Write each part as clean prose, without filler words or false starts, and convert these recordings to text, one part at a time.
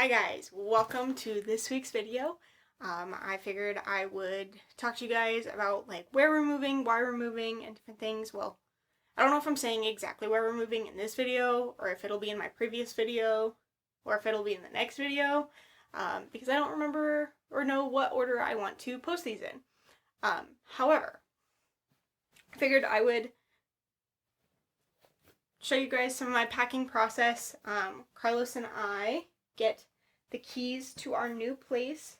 Hi guys, welcome to this week's video. I figured I would talk to you guys about like where we're moving, why we're moving, and different things. Well, I don't know if I'm saying exactly where we're moving in this video, or if it'll be in my previous video, or if it'll be in the next video, because I don't remember or know what order I want to post these in. However, I figured I would show you guys some of my packing process. Carlos and I get the keys to our new place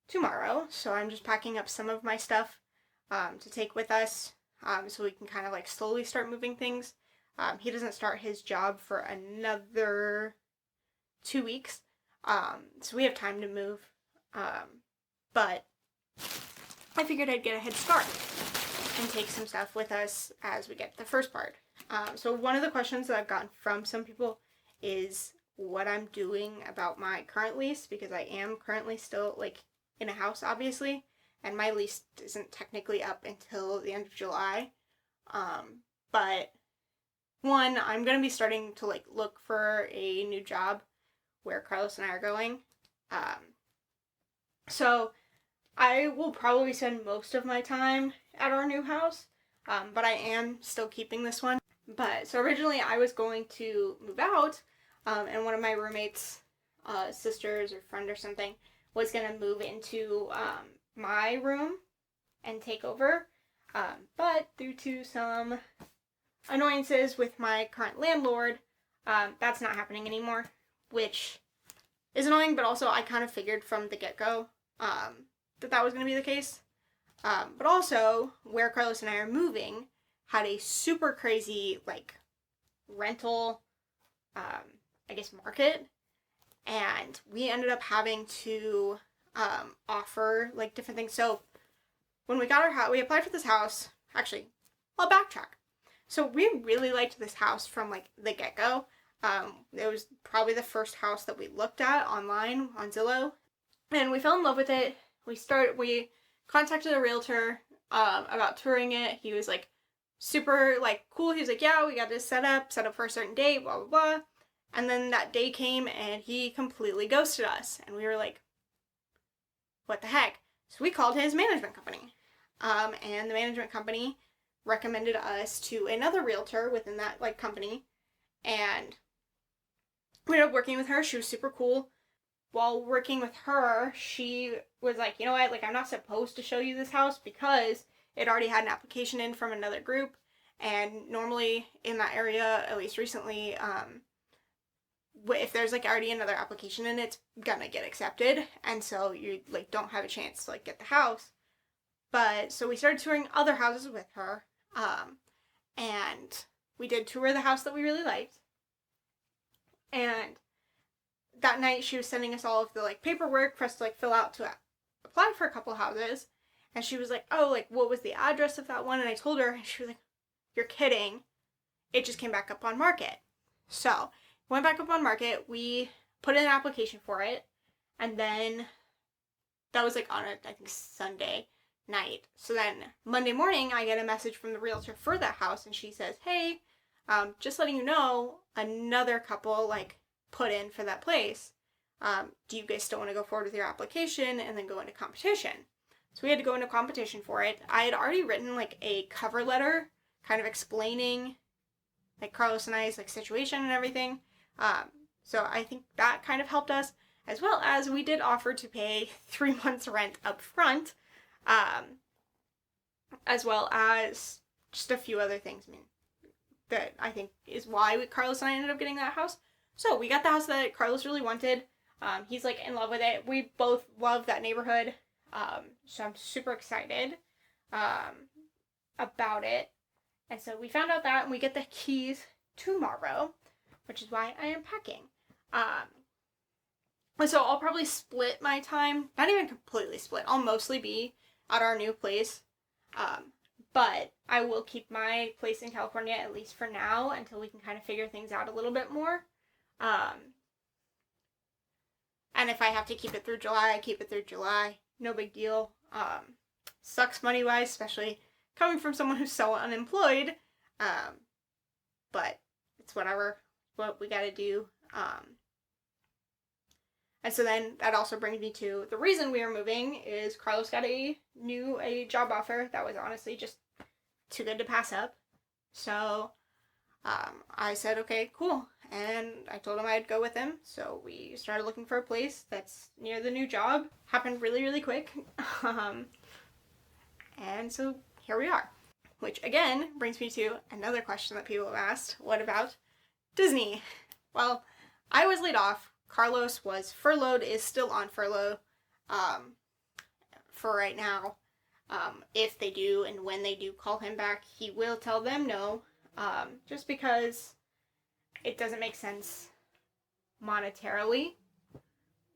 tomorrow, so I'm just packing up some of my stuff to take with us, so we can kind of like slowly start moving things. He doesn't start his job for another 2 weeks, so we have time to move, but I figured I'd get a head start and take some stuff with us as we get the first part. So one of the questions that I've gotten from some people is what I'm doing about my current lease, because I am currently still like in a house, obviously, and my lease isn't technically up until the end of July. But one, I'm gonna be starting to like look for a new job where Carlos and I are going. So I will probably spend most of my time at our new house, but I am still keeping this one. But so originally I was going to move out, and one of my roommates' sisters or friend or something was going to move into my room and take over. But due to some annoyances with my current landlord, that's not happening anymore, which is annoying, but also I kind of figured from the get-go that was going to be the case. But also, where Carlos and I are moving had a super crazy, like, rental, I guess, market, and we ended up having to offer, like, different things. So, when we got our house, we applied for this house. Actually, I'll backtrack. So, we really liked this house from, like, the get-go. It was probably the first house that we looked at online on Zillow, and we fell in love with it. We contacted a realtor about touring it. He was, like, super, like, cool. He was like, yeah, we got this set up for a certain date, blah, blah, blah. And then that day came and he completely ghosted us. And we were like, what the heck? So we called his management company. And the management company recommended us to another realtor within that, like, company. And we ended up working with her. She was super cool. While working with her, she was like, you know what, like, I'm not supposed to show you this house because it already had an application in from another group, and normally in that area, at least recently, if there's like already another application in, it's gonna get accepted, and so you like don't have a chance to like get the house. But so we started touring other houses with her, and we did tour the house that we really liked, and that night she was sending us all of the like paperwork for us to like fill out to apply for a couple houses. And she was like, oh, like, what was the address of that one? And I told her, and she was like, you're kidding. It just came back up on market. So, went back up on market. We put in an application for it. And then that was, like, on a, I think, Sunday night. So then Monday morning, I get a message from the realtor for that house. And she says, hey, just letting you know, another couple, like, put in for that place. Do you guys still want to go forward with your application and then go into competition? So we had to go into competition for it. I had already written like a cover letter kind of explaining like Carlos and I's like situation and everything. So I think that kind of helped us, as well as we did offer to pay 3 months rent up front, as well as just a few other things. I mean, that I think is why Carlos and I ended up getting that house. So we got the house that Carlos really wanted. He's like in love with it. We both love that neighborhood. So I'm super excited about it. And so we found out that, and we get the keys tomorrow, which is why I am packing. So I'll probably split my time, not even completely split. I'll mostly be at our new place. But I will keep my place in California, at least for now, until we can kind of figure things out a little bit more. And if I have to keep it through July, I keep it through July. No big deal. Sucks money-wise, especially coming from someone who's so unemployed. But it's whatever. What we gotta do. And so then that also brings me to the reason we are moving is Carlos got a job offer that was honestly just too good to pass up. So I said, okay, cool. And I told him I'd go with him. So we started looking for a place that's near the new job. Happened really, really quick. And so here we are. Which again brings me to another question that people have asked. What about Disney? Well, I was laid off. Carlos was furloughed, is still on furlough for right now. If they do and when they do call him back, he will tell them no. Just because it doesn't make sense monetarily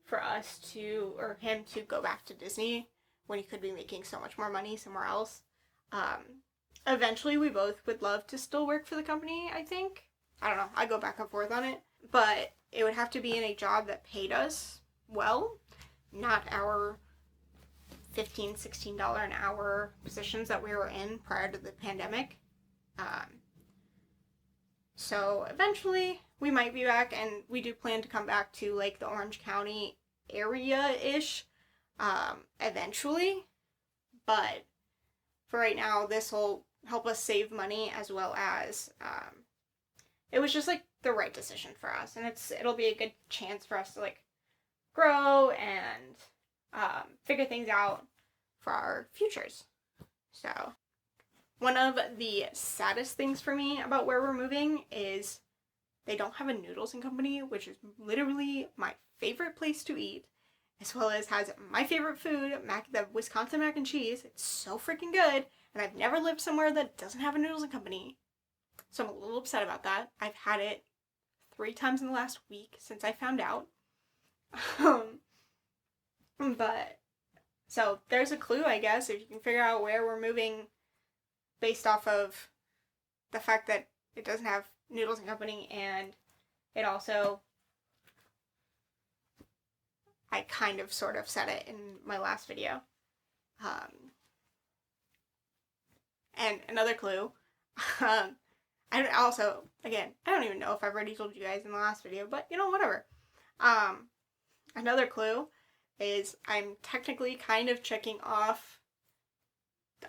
for us to, or him to go back to Disney when he could be making so much more money somewhere else. Eventually we both would love to still work for the company, I think. I don't know, I go back and forth on it. But it would have to be in a job that paid us well, not our $15, $16 an hour positions that we were in prior to the pandemic. So eventually we might be back, and we do plan to come back to like the Orange County area-ish eventually. But for right now, this will help us save money as well as it was just like the right decision for us, and it'll be a good chance for us to like grow and figure things out for our futures. So one of the saddest things for me about where we're moving is they don't have a Noodles & Company, which is literally my favorite place to eat, as well as has my favorite food, the Wisconsin mac and cheese. It's so freaking good, and I've never lived somewhere that doesn't have a Noodles & Company. So I'm a little upset about that. I've had it 3 times in the last week since I found out. But, so there's a clue, I guess, if you can figure out where we're moving based off of the fact that it doesn't have Noodles & Company, and it also, I kind of sort of said it in my last video. And another clue, and also, again, I don't even know if I've already told you guys in the last video, but you know, whatever. Another clue is I'm technically kind of checking off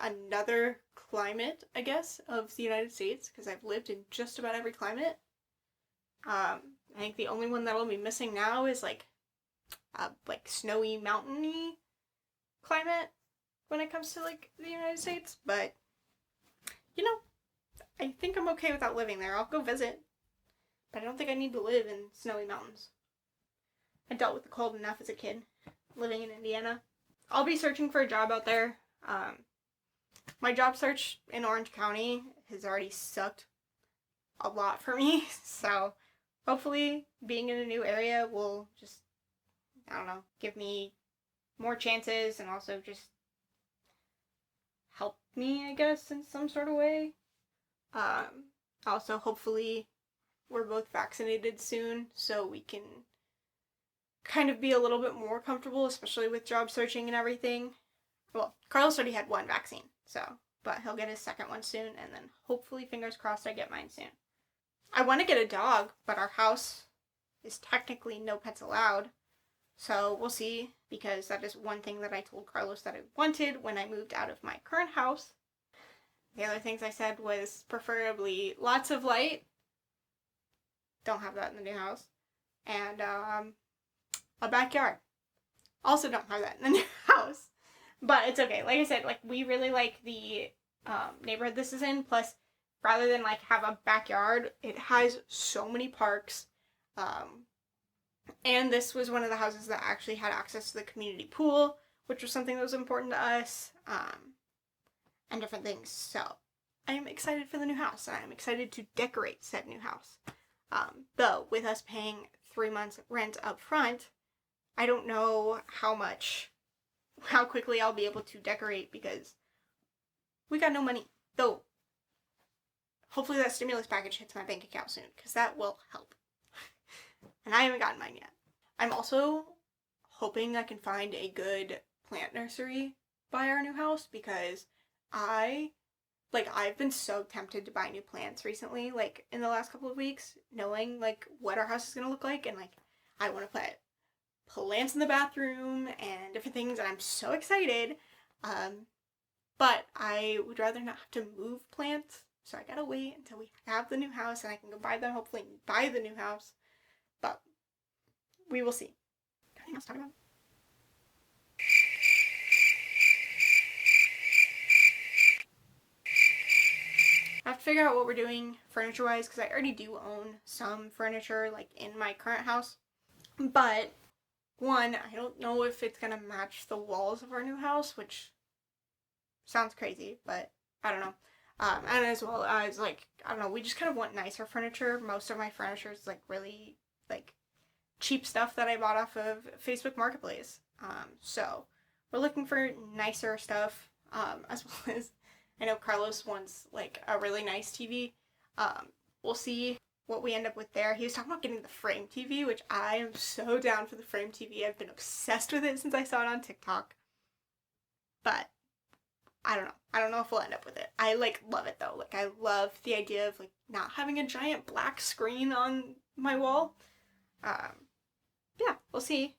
another climate, I guess, of the United States, because I've lived in just about every climate. I think the only one that'll be missing now is like snowy, mountainy climate when it comes to like the United States, but you know, I think I'm okay without living there. I'll go visit, but I don't think I need to live in snowy mountains. I dealt with the cold enough as a kid, living in Indiana. I'll be searching for a job out there. My job search in Orange County has already sucked a lot for me, so hopefully being in a new area will just, I don't know, give me more chances and also just help me, I guess, in some sort of way. Also, hopefully we're both vaccinated soon so we can kind of be a little bit more comfortable, especially with job searching and everything. Well, Carlos already had 1 vaccine, but he'll get his second one soon, and then hopefully, fingers crossed, I get mine soon. I want to get a dog, but our house is technically no pets allowed, so we'll see, because that is one thing that I told Carlos that I wanted when I moved out of my current house. The other things I said was preferably lots of light. Don't have that in the new house. And a backyard. Also don't have that in the new house. But it's okay. Like I said, like we really like the neighborhood this is in. Plus, rather than like have a backyard, it has so many parks. And this was one of the houses that actually had access to the community pool, which was something that was important to us. And different things. So I am excited for the new house, and I'm excited to decorate said new house. Though with us paying 3 months rent up front, I don't know how quickly I'll be able to decorate because we got no money. Though hopefully that stimulus package hits my bank account soon, because that will help. And I haven't gotten mine yet. I'm also hoping I can find a good plant nursery by our new house, because I've been so tempted to buy new plants recently, like, in the last couple of weeks, knowing, like, what our house is gonna look like, and, like, I want to put plants in the bathroom and different things, and I'm so excited. But I would rather not have to move plants, so I gotta wait until we have the new house and I can go buy them, hopefully buy the new house. But we will see. Anything else to talk about? I have to figure out what we're doing furniture-wise, because I already do own some furniture, like, in my current house. But, one, I don't know if it's gonna match the walls of our new house, which sounds crazy, but I don't know. And as well as, like, I don't know, we just kind of want nicer furniture. Most of my furniture is, like, really, like, cheap stuff that I bought off of Facebook Marketplace. So we're looking for nicer stuff, as well as I know Carlos wants, like, a really nice TV. We'll see what we end up with there. He was talking about getting the frame TV, which I am so down for the frame TV. I've been obsessed with it since I saw it on TikTok. But I don't know. I don't know if we'll end up with it. I, like, love it, though. Like, I love the idea of, like, not having a giant black screen on my wall. Yeah, we'll see.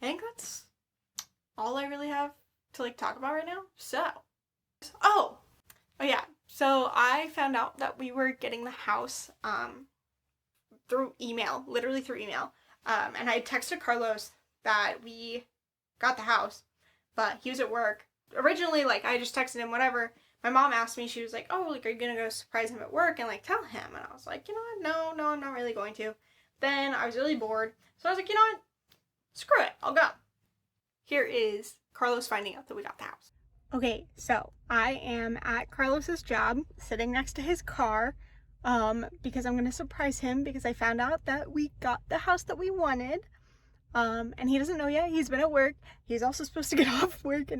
I think that's all I really have to, like, talk about right now. So, oh yeah. So I found out that we were getting the house, through email, literally through email. And I texted Carlos that we got the house, but he was at work. Originally, like, I just texted him, whatever. My mom asked me, she was like, oh, like, are you gonna go surprise him at work and, like, tell him? And I was like, you know what, no, I'm not really going to. Then I was really bored, so I was like, you know what, screw it, I'll go. Here is Carlos finding out that we got the house. Okay, so I am at Carlos's job, sitting next to his car, because I'm gonna surprise him, because I found out that we got the house that we wanted, and he doesn't know yet. He's been at work. He's also supposed to get off work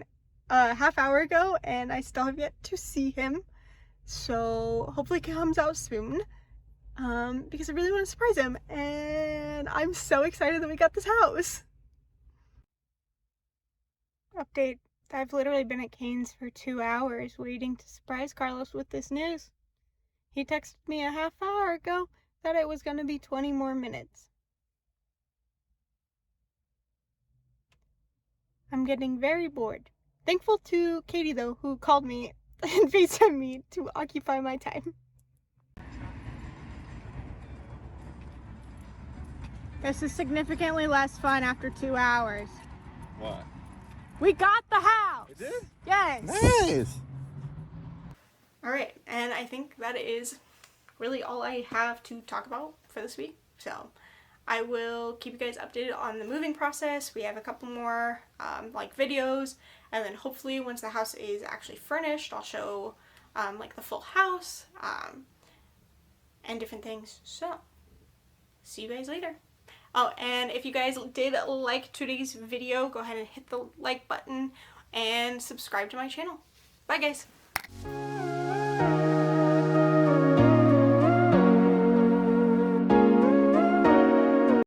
a half hour ago, and I still have yet to see him, so hopefully it comes out soon, because I really want to surprise him, and I'm so excited that we got this house. Update. I've literally been at Cane's for 2 hours waiting to surprise Carlos with this news. He texted me a half hour ago that it was going to be 20 more minutes. I'm getting very bored. Thankful to Katie, though, who called me and FaceTimed me to occupy my time. This is significantly less fun after 2 hours. What? We got the house! You did? Yes! Nice! Alright, and I think that is really all I have to talk about for this week. So I will keep you guys updated on the moving process. We have a couple more like videos, and then hopefully once the house is actually furnished, I'll show like the full house and different things. So see you guys later. Oh, and if you guys did like today's video, go ahead and hit the like button and subscribe to my channel. Bye, guys.